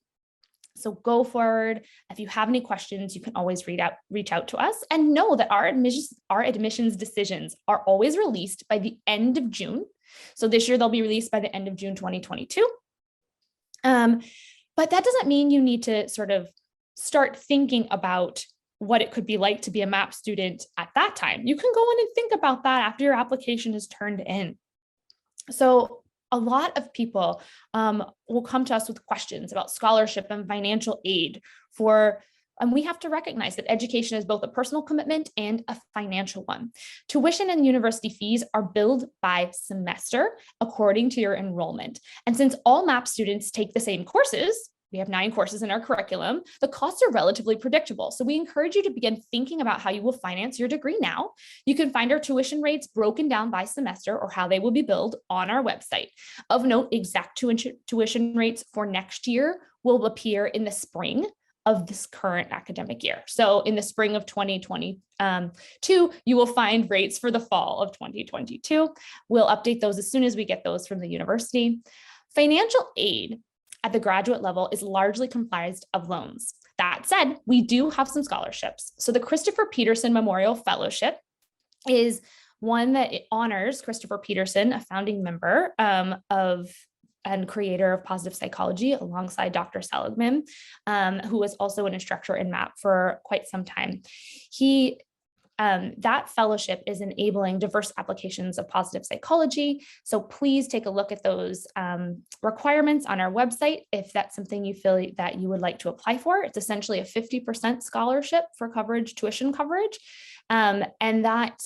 So go forward. If you have any questions, you can always reach out to us, and know that our admissions decisions are always released by the end of June. So this year they'll be released by the end of June 2022. But that doesn't mean you need to sort of start thinking about what it could be like to be a MAPP student at that time. You can go in and think about that after your application is turned in. So a lot of people will come to us with questions about scholarship and financial aid and we have to recognize that education is both a personal commitment and a financial one. Tuition and university fees are billed by semester according to your enrollment. And since all MAPP students take the same courses, we have 9 courses in our curriculum, the costs are relatively predictable. So we encourage you to begin thinking about how you will finance your degree now. You can find our tuition rates broken down by semester or how they will be billed on our website. Of note, exact tuition rates for next year will appear in the spring of this current academic year. So in the spring of 2022, you will find rates for the fall of 2022. We'll update those as soon as we get those from the university. Financial aid at the graduate level is largely comprised of loans. That said, we do have some scholarships. So the Christopher Peterson Memorial Fellowship is one that honors Christopher Peterson, a founding member and creator of positive psychology, alongside Dr. Seligman, who was also an instructor in MAPP for quite some time. That fellowship is enabling diverse applications of positive psychology. So please take a look at those requirements on our website if that's something you feel that you would like to apply for. It's essentially a 50% scholarship for coverage, tuition coverage, and that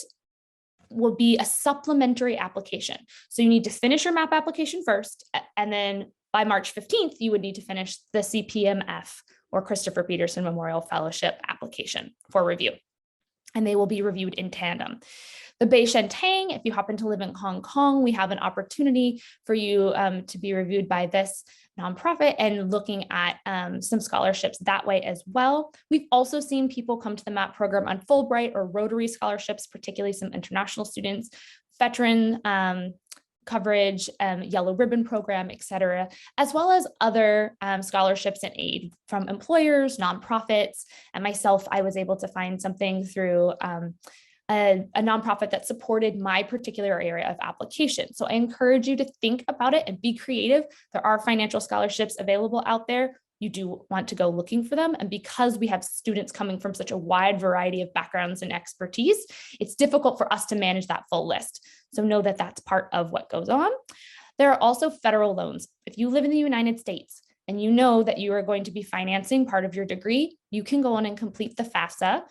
will be a supplementary application. So you need to finish your MAPP application first, and then by March 15th, you would need to finish the CPMF or Christopher Peterson Memorial Fellowship application for review. And they will be reviewed in tandem. The Bei Shen Tang, if you happen to live in Hong Kong, we have an opportunity for you to be reviewed by this nonprofit and looking at some scholarships that way as well. We've also seen people come to the MAPP program on Fulbright or Rotary scholarships, particularly some international students, veteran coverage, Yellow Ribbon program, et cetera, as well as other scholarships and aid from employers, nonprofits, and myself, I was able to find something through a nonprofit that supported my particular area of application. So I encourage you to think about it and be creative. There are financial scholarships available out there. You do want to go looking for them. And because we have students coming from such a wide variety of backgrounds and expertise, it's difficult for us to manage that full list. So know that that's part of what goes on. There are also federal loans. If you live in the United States and you know that you are going to be financing part of your degree, you can go on and complete the FAFSA.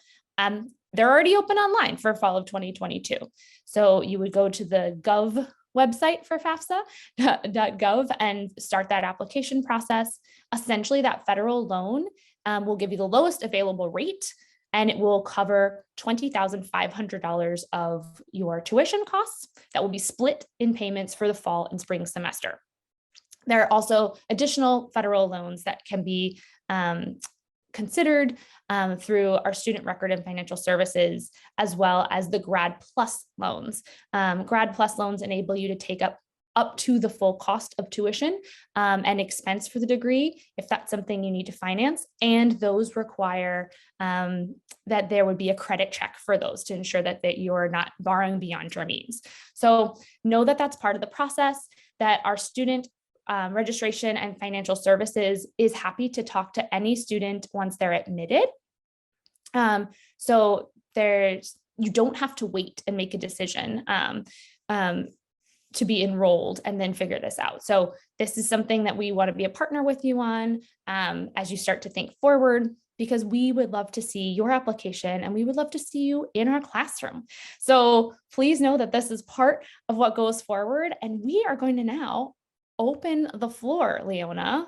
They're already open online for fall of 2022. So you would go to the Gov website for FAFSA.gov and start that application process. Essentially, that federal loan will give you the lowest available rate, and it will cover $20,500 of your tuition costs that will be split in payments for the fall and spring semester. There are also additional federal loans that can be considered through our student record and financial services, as well as the Grad Plus loans. Grad Plus loans enable you to take up to the full cost of tuition and expense for the degree, if that's something you need to finance. And those require that there would be a credit check for those to ensure that you're not borrowing beyond your means. So know that that's part of the process, that our student registration and financial services is happy to talk to any student once they're admitted. So you don't have to wait and make a decision to be enrolled and then figure this out. So this is something that we want to be a partner with you on as you start to think forward, because we would love to see your application and we would love to see you in our classroom. So please know that this is part of what goes forward. And we are going to now open the floor, Leona,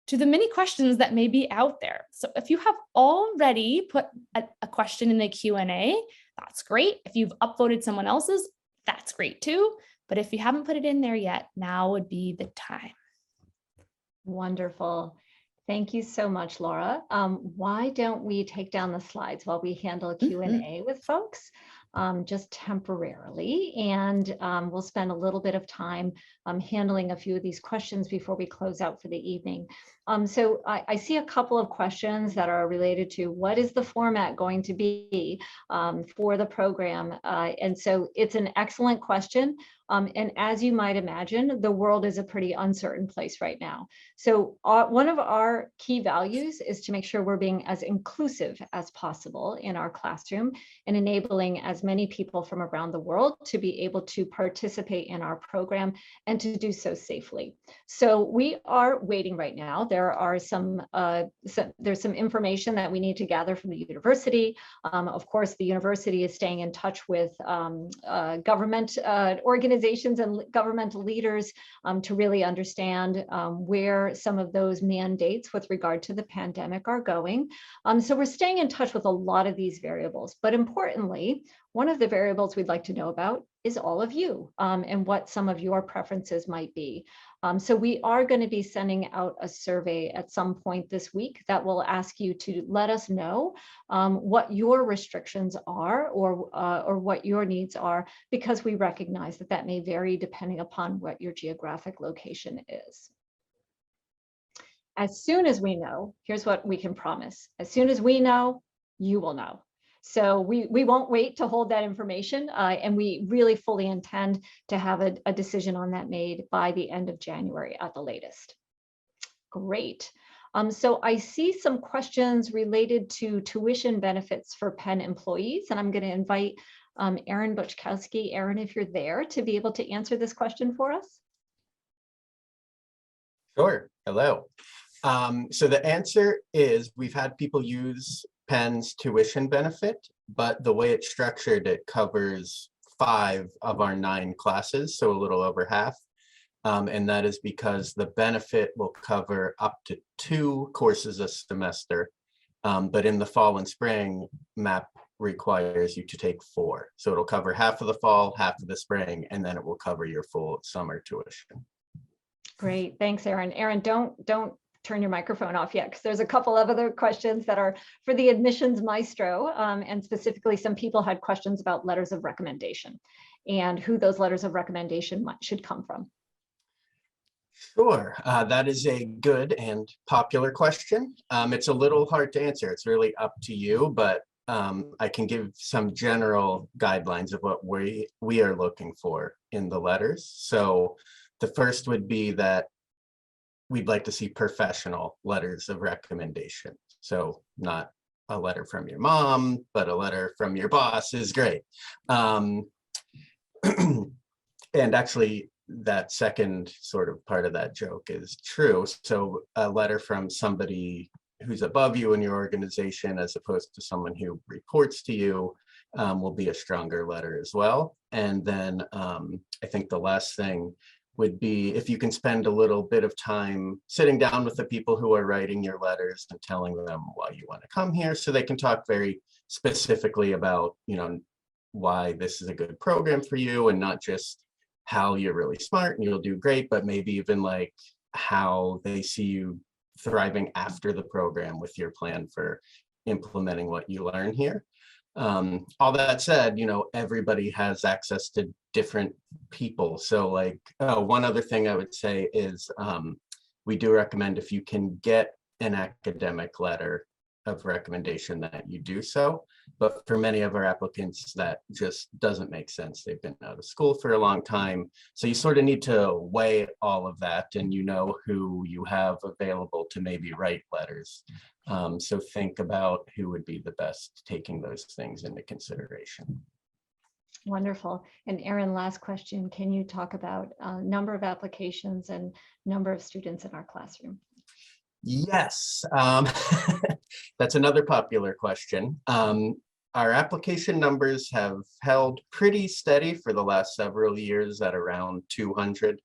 to the many questions that may be out there. So if you have already put a question in the Q&A, that's great. If you've upvoted someone else's, that's great too. But if you haven't put it in there yet, now would be the time. Wonderful. Thank you so much, Laura. Why don't we take down the slides while we handle Q&A with folks, just temporarily, and we'll spend a little bit of time handling a few of these questions before we close out for the evening. So I see a couple of questions that are related to what is the format going to be for the program, and so it's an excellent question. And as you might imagine, the world is a pretty uncertain place right now. So one of our key values is to make sure we're being as inclusive as possible in our classroom and enabling as many people from around the world to be able to participate in our program and to do so safely. So we are waiting right now. There are there's some information that we need to gather from the university. Of course, the university is staying in touch with government organizations and governmental leaders to really understand where some of those mandates with regard to the pandemic are going. So we're staying in touch with a lot of these variables, but importantly, one of the variables we'd like to know about is all of you and what some of your preferences might be. So we are going to be sending out a survey at some point this week that will ask you to let us know what your restrictions are or what your needs are, because we recognize that that may vary depending upon what your geographic location is. As soon as we know, here's what we can promise. As soon as we know, you will know. So we won't wait to hold that information, and we really fully intend to have a decision on that made by the end of January at the latest. Great. So I see some questions related to tuition benefits for Penn employees, and I'm going to invite Erin Buchkowski. Erin, if you're there, to be able to answer this question for us. Sure. Hello. So the answer is we've had people use Penn's tuition benefit, but the way it's structured, it covers 5 of our 9 classes, so a little over half. And that is because the benefit will cover up to 2 courses a semester. But in the fall and spring, MAPP requires you to take 4. So it'll cover half of the fall, half of the spring, and then it will cover your full summer tuition. Great. Thanks, Erin. Erin, don't turn your microphone off yet, because there's a couple of other questions that are for the admissions maestro, and specifically some people had questions about letters of recommendation and who those letters of recommendation should come from. Sure, that is a good and popular question. It's a little hard to answer. It's really up to you, but I can give some general guidelines of what we are looking for in the letters. So the first would be that we'd like to see professional letters of recommendation. So not a letter from your mom, but a letter from your boss is great. And actually, that second sort of part of that joke is true. So a letter from somebody who's above you in your organization, as opposed to someone who reports to you, will be a stronger letter as well. And then I think the last thing would be if you can spend a little bit of time sitting down with the people who are writing your letters and telling them why you want to come here, so they can talk very specifically about, why this is a good program for you, and not just how you're really smart and you'll do great, but maybe even like how they see you thriving after the program with your plan for implementing what you learn here. All that said, everybody has access to different people. So like, one other thing I would say is we do recommend, if you can get an academic letter of recommendation, that you do so. But for many of our applicants, that just doesn't make sense. They've been out of school for a long time. So you sort of need to weigh all of that, and who you have available to maybe write letters. So think about who would be the best, taking those things into consideration. Wonderful. And Erin, last question. Can you talk about number of applications and number of students in our classroom? Yes, that's another popular question. Our application numbers have held pretty steady for the last several years at around 200,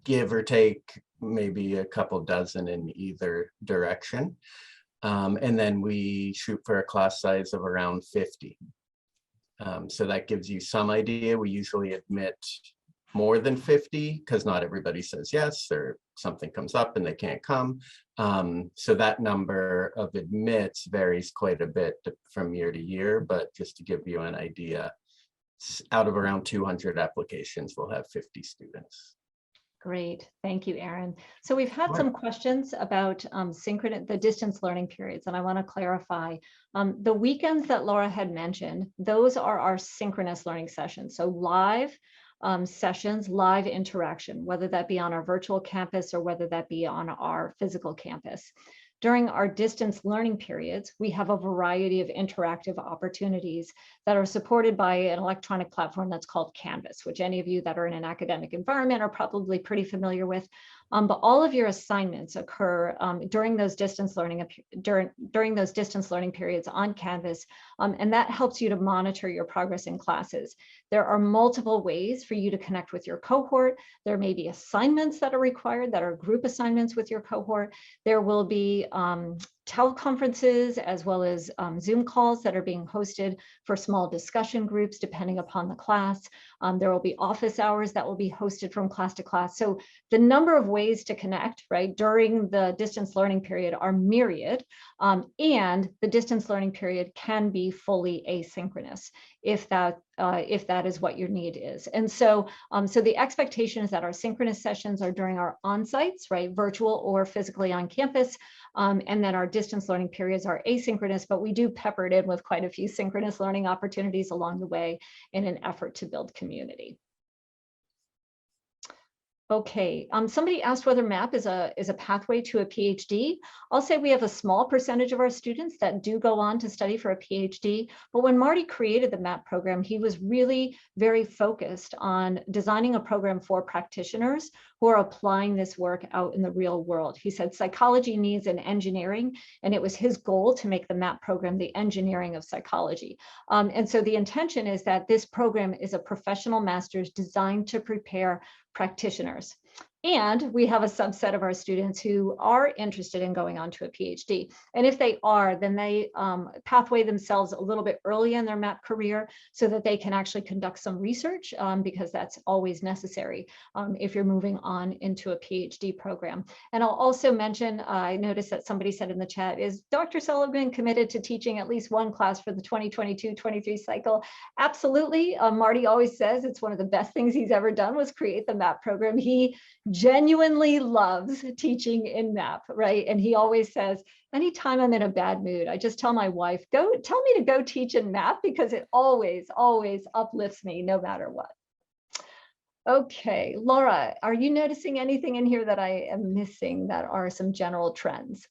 give or take maybe a couple dozen in either direction. And then we shoot for a class size of around 50. So that gives you some idea. We usually admit more than 50 because not everybody says yes, or something comes up and they can't come. So that number of admits varies quite a bit from year to year, but just to give you an idea, out of around 200 applications, we'll have 50 students. Great, thank you, Erin. So we've had some questions about the distance learning periods, and I want to clarify. The weekends that Laura had mentioned, those are our synchronous learning sessions. So live sessions, live interaction, whether that be on our virtual campus or whether that be on our physical campus. During our distance learning periods, we have a variety of interactive opportunities that are supported by an electronic platform that's called Canvas, which any of you that are in an academic environment are probably pretty familiar with. But all of your assignments occur during those distance learning periods on Canvas, and that helps you to monitor your progress in classes. There are multiple ways for you to connect with your cohort. There may be assignments that are required that are group assignments with your cohort. There will be teleconferences as well as Zoom calls that are being hosted for small discussion groups depending upon the class. There will be office hours that will be hosted from class to class. So the number of ways to connect, right, during the distance learning period are myriad, and the distance learning period can be fully asynchronous if that is what your need is. And so, so the expectation is that our synchronous sessions are during our on-sites, right, virtual or physically on campus, and then our distance learning periods are asynchronous, but we do pepper it in with quite a few synchronous learning opportunities along the way in an effort to build community. Okay, somebody asked whether MAPP is a pathway to a PhD. I'll say we have a small percentage of our students that do go on to study for a PhD, but when Marty created the MAPP program, he was really very focused on designing a program for practitioners who are applying this work out in the real world. He said psychology needs an engineering, and it was his goal to make the MAPP program the engineering of psychology. And so the intention is that this program is a professional master's designed to prepare practitioners. And we have a subset of our students who are interested in going on to a PhD. And if they are, then they pathway themselves a little bit early in their MAPP career so that they can actually conduct some research, because that's always necessary if you're moving on into a PhD program. And I'll also mention, I noticed that somebody said in the chat, is Dr. Sullivan committed to teaching at least one class for the 2022-23 cycle? Absolutely. Marty always says it's one of the best things he's ever done was create the MAPP program. He genuinely loves teaching in MAPP, right? And he always says, anytime I'm in a bad mood, I just tell my wife, tell me to go teach in MAPP because it always uplifts me no matter what. Okay, Laura, are you noticing anything in here that I am missing that are some general trends?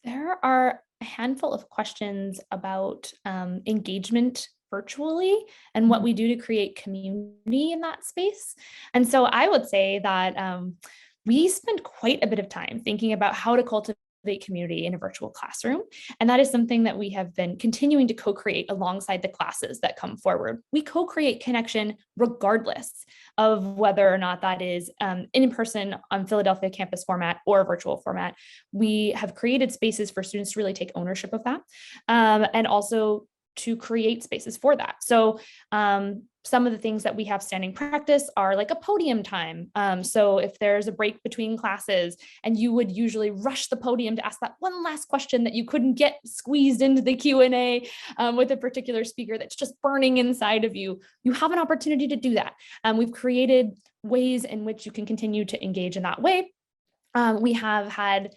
There are a handful of questions about engagement virtually and what we do to create community in that space. And so I would say that we spend quite a bit of time thinking about how to cultivate community in a virtual classroom. And that is something that we have been continuing to co-create alongside the classes that come forward. We co-create connection regardless of whether or not that is in person on Philadelphia campus format or virtual format. We have created spaces for students to really take ownership of that and also to create spaces for that. So some of the things that we have standing practice are like a podium time. So if there's a break between classes and you would usually rush the podium to ask that one last question that you couldn't get squeezed into the Q&A with a particular speaker that's just burning inside of you, you have an opportunity to do that. We've created ways in which you can continue to engage in that way. We have had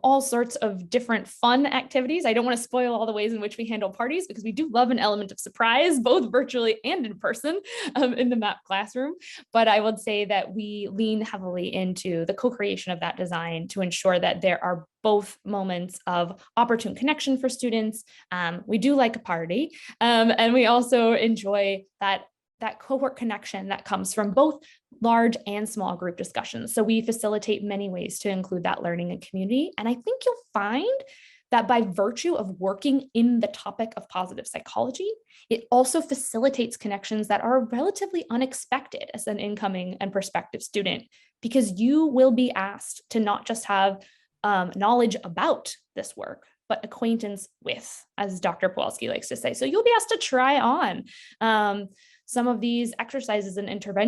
all sorts of different fun activities. I don't want to spoil all the ways in which we handle parties because we do love an element of surprise, both virtually and in person in the MAPP classroom. But I would say that we lean heavily into the co-creation of that design to ensure that there are both moments of opportune connection for students. We do like a party, and we also enjoy that cohort connection that comes from both large and small group discussions. So we facilitate many ways to include that learning and community. And I think you'll find that by virtue of working in the topic of positive psychology, it also facilitates connections that are relatively unexpected as an incoming and prospective student, because you will be asked to not just have knowledge about this work, but acquaintance with, as Dr. Pawelski likes to say. So you'll be asked to try on some of these exercises and interventions